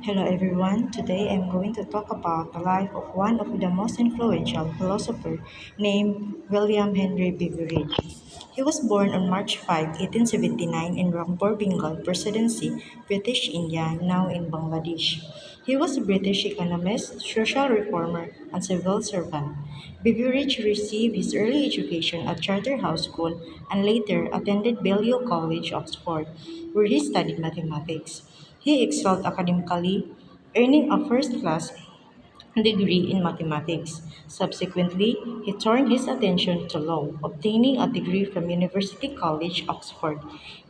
Hello everyone. Today I'm going to talk about the life of one of the most influential philosophers named William Henry Beveridge. He was born on March 5, 1879 in Rangpur, Bengal Presidency, British India, now in Bangladesh. He was a British economist, social reformer, and civil servant. Beveridge received his early education at Charterhouse School and later attended Balliol College, Oxford, where he studied mathematics. He excelled academically, earning a first class degree in mathematics. Subsequently, he turned his attention to law, obtaining a degree from University College, Oxford.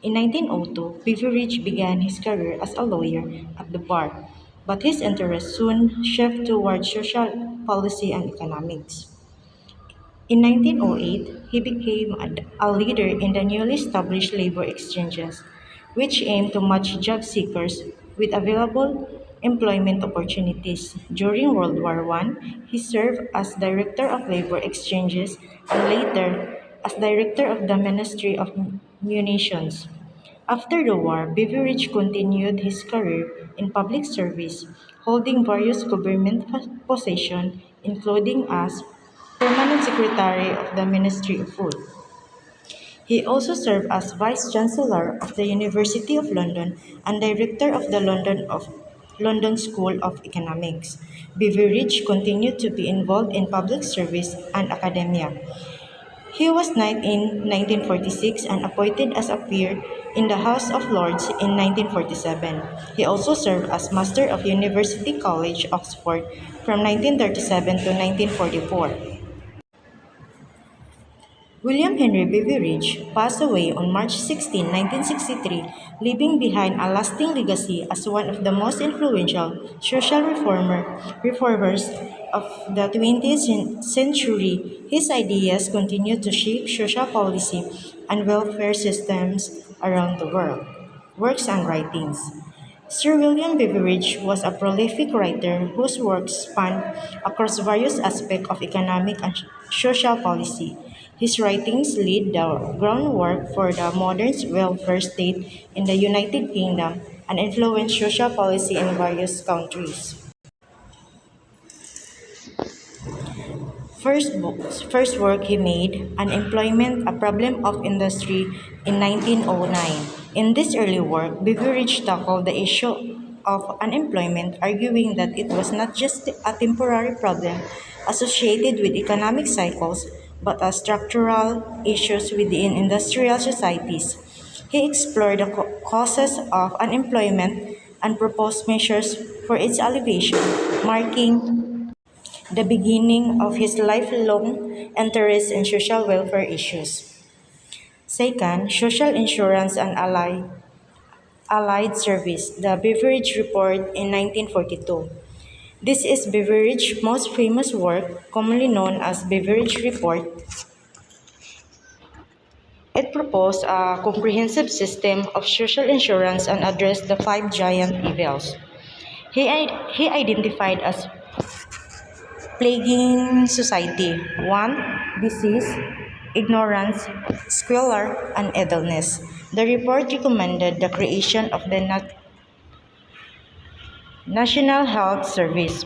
In 1902, Beveridge began his career as a lawyer at the bar, but his interest soon shifted toward social policy and economics. In 1908, he became a leader in the newly established labor exchanges, which aimed to match job seekers with available employment opportunities. During World War I, he served as Director of Labor Exchanges and later as Director of the Ministry of Munitions. After the war, Beveridge continued his career in public service, holding various government positions, including as Permanent Secretary of the Ministry of Food. He also served as Vice Chancellor of the University of London and Director of the London School of Economics. Beveridge continued to be involved in public service and academia. He was knighted in 1946 and appointed as a peer in the House of Lords in 1947. He also served as Master of University College, Oxford from 1937 to 1944. William Henry Beveridge passed away on March 16, 1963, leaving behind a lasting legacy as one of the most influential social reformers of the 20th century. His ideas continue to shape social policy and welfare systems around the world. Works and writings. Sir William Beveridge was a prolific writer whose works spanned across various aspects of economic and social policy. His writings laid the groundwork for the modern welfare state in the United Kingdom and influenced social policy in various countries. First work he made, Unemployment, a Problem of Industry, in 1909. In this early work, Beveridge tackled the issue of unemployment, arguing that it was not just a temporary problem associated with economic cycles, but a structural issues within industrial societies. He explored the causes of unemployment and proposed measures for its alleviation, marking the beginning of his lifelong interest in social welfare issues. Second, social insurance and allied service, the Beveridge Report in 1942. This is Beveridge's most famous work, commonly known as Beveridge Report. It proposed a comprehensive system of social insurance and addressed the five giant evils. He identified as plaguing society. 1. Disease, ignorance, squalor, and idleness. The report recommended the creation of the National Health Service,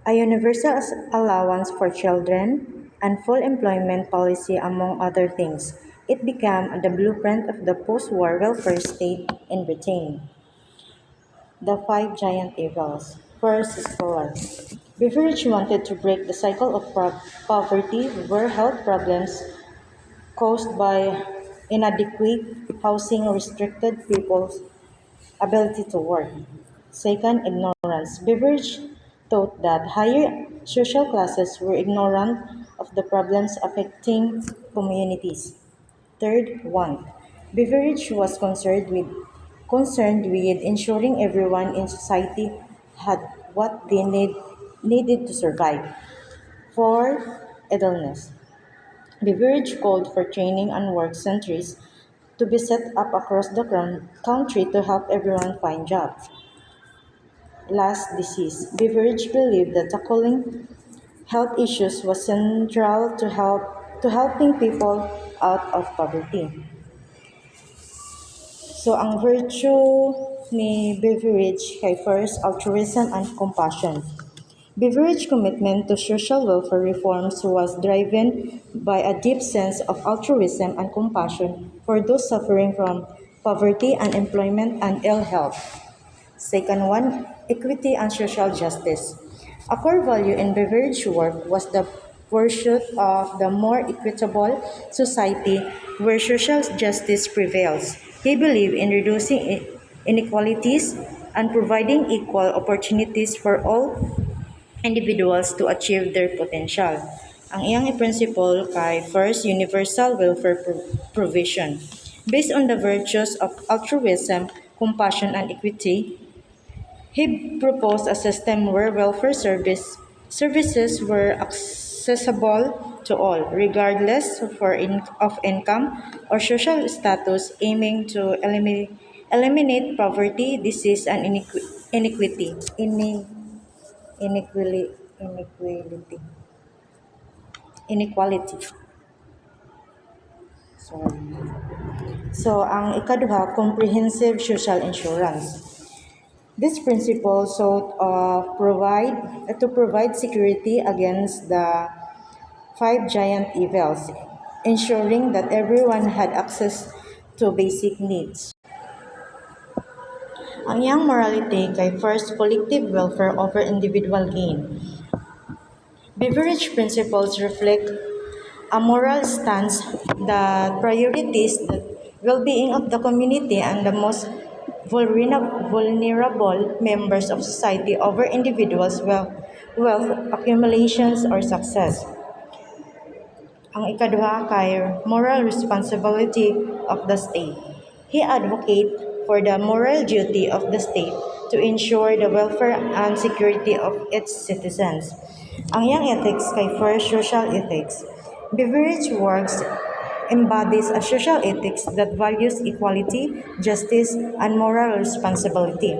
a universal allowance for children, and full employment policy, among other things. It became the blueprint of the post-war welfare state in Britain. The five giant evils. First is poor. Beveridge wanted to break the cycle of poverty where health problems caused by inadequate housing restricted people's ability to work. Second, ignorance. Beveridge thought that higher social classes were ignorant of the problems affecting communities. Third, want. Beveridge was concerned with ensuring everyone in society had what they needed to survive. Fourth, idleness. Beveridge called for training and work centers to be set up across the country to help everyone find jobs. Last, disease. Beveridge believed that tackling health issues was central to helping people out of poverty. So, ang virtue ni Beveridge kay first, altruism and compassion. Beveridge's commitment to social welfare reforms was driven by a deep sense of altruism and compassion for those suffering from poverty, unemployment, and ill health. Second one, equity and social justice. A core value in Beveridge's work was the pursuit of the more equitable society where social justice prevails. He believed in reducing inequalities and providing equal opportunities for all individuals to achieve their potential. Ang iyang principle kay first, universal welfare provision. Based on the virtues of altruism, compassion, and equity, he proposed a system where services were accessible to all, regardless of income or social status, aiming to eliminate poverty, disease, and inequality. Inequality. Inequality. Sorry. So, ang ikaduha, comprehensive social insurance. This principle sought to provide security against the five giant evils, ensuring that everyone had access to basic needs. Ang iyang morality kay first, collective welfare over individual gain. Beveridge principles reflect a moral stance that prioritizes the well-being of the community and the most vulnerable members of society over individuals' wealth accumulations or success. Ang ikaduha kay moral responsibility of the state. He advocate for the moral duty of the state to ensure the welfare and security of its citizens. Ang iyang ethics kay first, social ethics. Beveridge works embodies a social ethics that values equality, justice, and moral responsibility.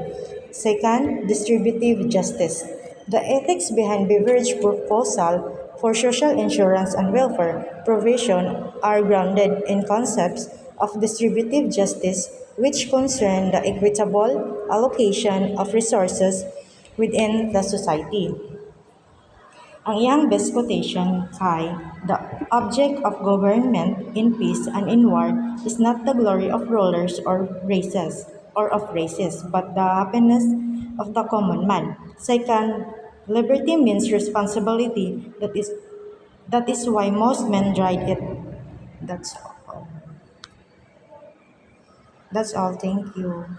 Second, distributive justice. The ethics behind Beveridge's proposal for social insurance and welfare provision are grounded in concepts of distributive justice, which concern the equitable allocation of resources within the society. Ang iyang best quotation kay, "The object of government in peace and in war is not the glory of rulers or of races, but the happiness of the common man." Second, liberty means responsibility. That is why most men dread it. That's all. That's all. Thank you.